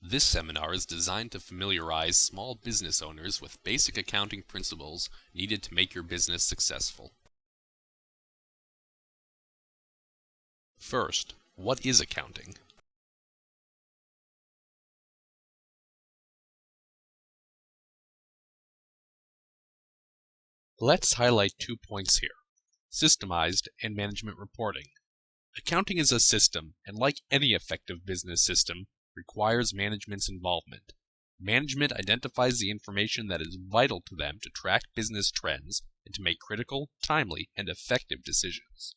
This seminar is designed to familiarize small business owners with basic accounting principles needed to make your business successful. First, what is accounting? Let's highlight 2 points here: systemized and management reporting. Accounting is a system, and like any effective business system, requires management's involvement. Management identifies the information that is vital to them to track business trends and to make critical, timely, and effective decisions.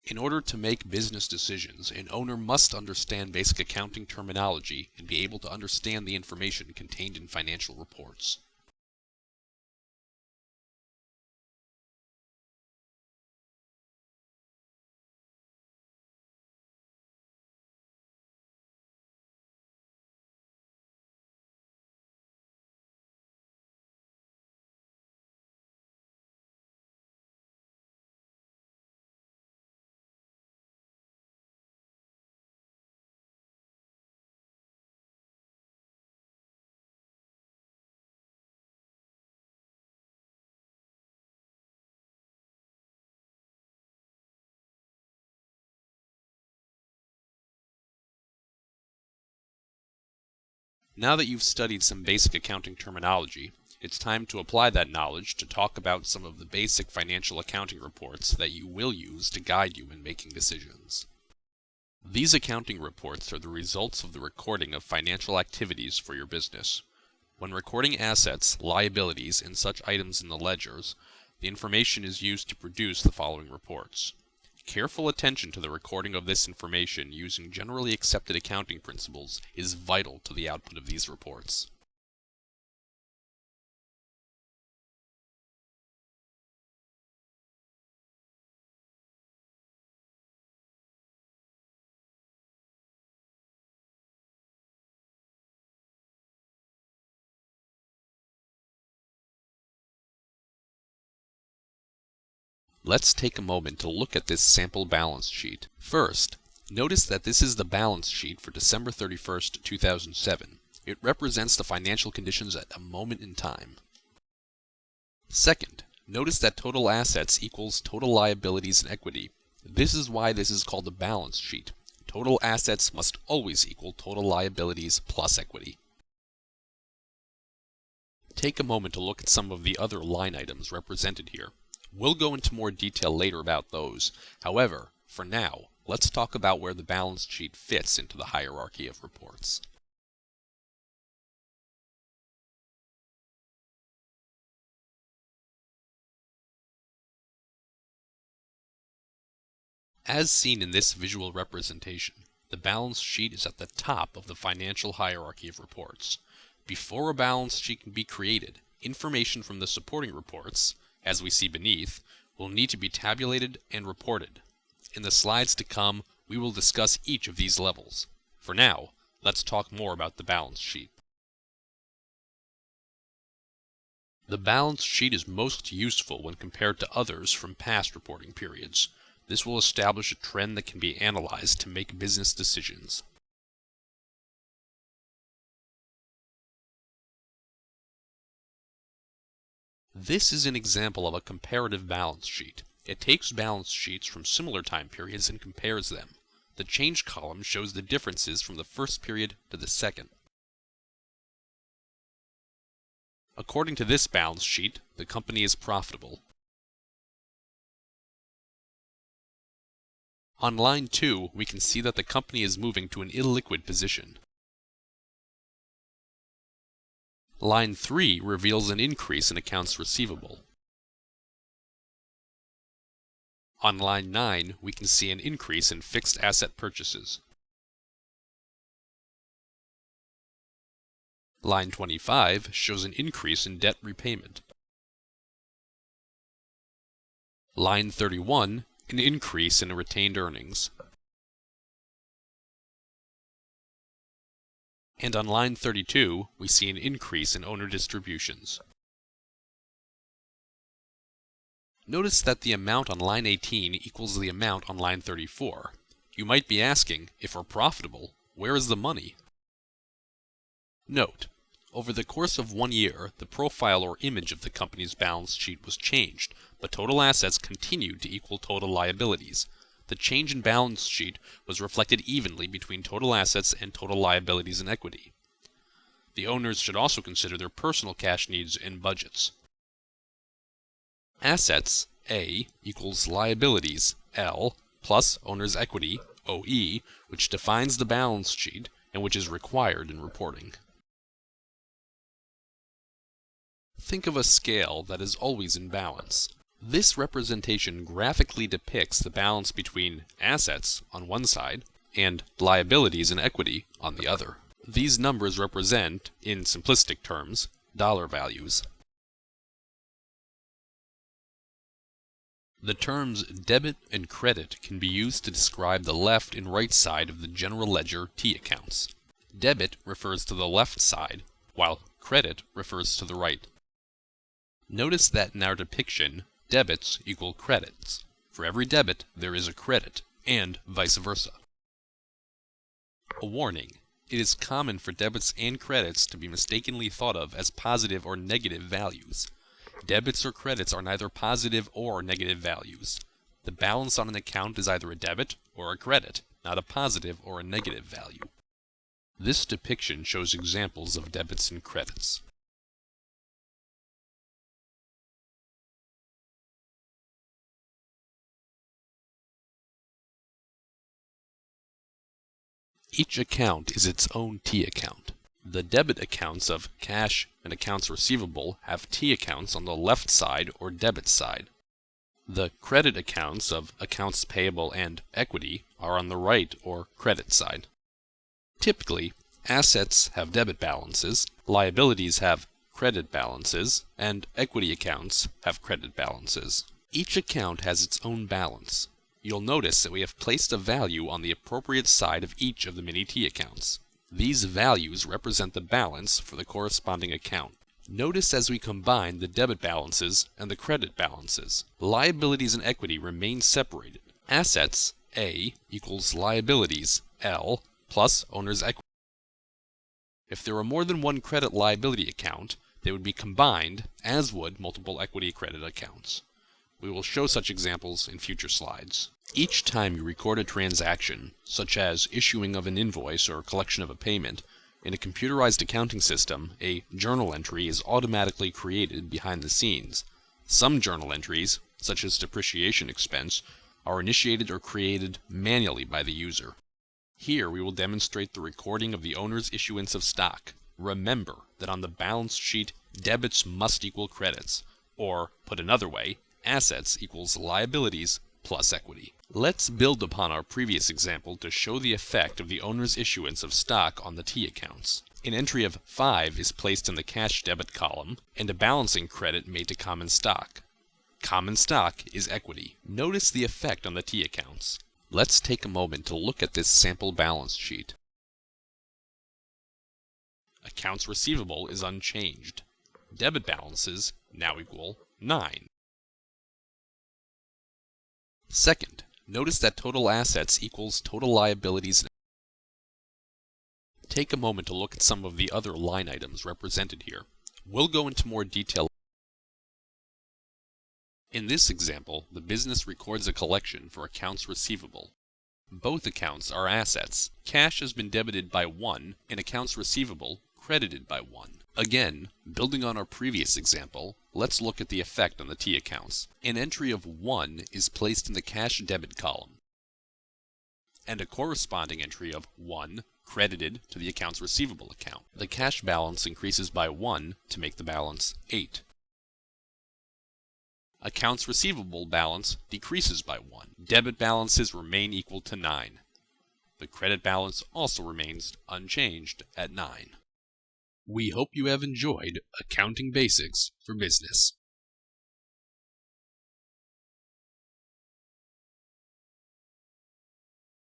In order to make business decisions, an owner must understand basic accounting terminology and be able to understand the information contained in financial reports. Now that you've studied some basic accounting terminology, it's time to apply that knowledge to talk about some of the basic financial accounting reports that you will use to guide you in making decisions. These accounting reports are the results of the recording of financial activities for your business. When recording assets, liabilities, and such items in the ledgers, the information is used to produce the following reports. Careful attention to the recording of this information using generally accepted accounting principles is vital to the output of these reports. Let's take a moment to look at this sample balance sheet. First, notice that this is the balance sheet for December 31st, 2007. It represents the financial conditions at a moment in time. Second, notice that total assets equals total liabilities and equity. This is why this is called a balance sheet. Total assets must always equal total liabilities plus equity. Take a moment to look at some of the other line items represented here. We'll go into more detail later about those. However, for now, let's talk about where the balance sheet fits into the hierarchy of reports. As seen in this visual representation, the balance sheet is at the top of the financial hierarchy of reports. Before a balance sheet can be created, information from the supporting reports, as we see beneath, will need to be tabulated and reported. In the slides to come, we will discuss each of these levels. For now, let's talk more about the balance sheet. The balance sheet is most useful when compared to others from past reporting periods. This will establish a trend that can be analyzed to make business decisions. This is an example of a comparative balance sheet. It takes balance sheets from similar time periods and compares them. The change column shows the differences from the first period to the second. According to this balance sheet, the company is profitable. On line 2, we can see that the company is moving to an illiquid position. Line 3 reveals an increase in accounts receivable. On line 9, we can see an increase in fixed asset purchases. Line 25 shows an increase in debt repayment. Line 31, an increase in retained earnings. And on line 32, we see an increase in owner distributions. Notice that the amount on line 18 equals the amount on line 34. You might be asking, if we're profitable, where is the money? Note: over the course of 1 year, the profile or image of the company's balance sheet was changed, but total assets continued to equal total liabilities. The change in balance sheet was reflected evenly between total assets and total liabilities and equity. The owners should also consider their personal cash needs and budgets. Assets, A, equals liabilities, L, plus owner's equity, OE, which defines the balance sheet and which is required in reporting. Think of a scale that is always in balance. This representation graphically depicts the balance between assets on one side and liabilities and equity on the other. These numbers represent, in simplistic terms, dollar values. The terms debit and credit can be used to describe the left and right side of the general ledger T accounts. Debit refers to the left side, while credit refers to the right. Notice that in our depiction, debits equal credits. For every debit, there is a credit, and vice versa. A warning: it is common for debits and credits to be mistakenly thought of as positive or negative values. Debits or credits are neither positive or negative values. The balance on an account is either a debit or a credit, not a positive or a negative value. This depiction shows examples of debits and credits. Each account is its own T account. The debit accounts of cash and accounts receivable have T accounts on the left side or debit side. The credit accounts of accounts payable and equity are on the right or credit side. Typically, assets have debit balances, liabilities have credit balances, and equity accounts have credit balances. Each account has its own balance. You'll notice that we have placed a value on the appropriate side of each of the mini T accounts. These values represent the balance for the corresponding account. Notice as we combine the debit balances and the credit balances. Liabilities and equity remain separated. Assets, A, equals liabilities, L, plus owner's equity. If there were more than one credit liability account, they would be combined, as would multiple equity credit accounts. We will show such examples in future slides. Each time you record a transaction, such as issuing of an invoice or collection of a payment, in a computerized accounting system, a journal entry is automatically created behind the scenes. Some journal entries, such as depreciation expense, are initiated or created manually by the user. Here we will demonstrate the recording of the owner's issuance of stock. Remember that on the balance sheet, debits must equal credits, or, put another way, assets equals liabilities plus equity. Let's build upon our previous example to show the effect of the owner's issuance of stock on the T accounts. An entry of 5 is placed in the cash debit column, and a balancing credit made to common stock. Common stock is equity. Notice the effect on the T accounts. Let's take a moment to look at this sample balance sheet. Accounts receivable is unchanged. Debit balances now equal 9. Second, notice that total assets equals total liabilities. Take a moment to look at some of the other line items represented here. We'll go into more detail. In this example, the business records a collection for accounts receivable. Both accounts are assets. Cash has been debited by 1, and accounts receivable credited by 1. Again, building on our previous example, let's look at the effect on the T accounts. An entry of 1 is placed in the cash debit column, and a corresponding entry of 1 credited to the accounts receivable account. The cash balance increases by 1 to make the balance 8. Accounts receivable balance decreases by 1. Debit balances remain equal to 9. The credit balance also remains unchanged at 9. We hope you have enjoyed Accounting Basics for Business.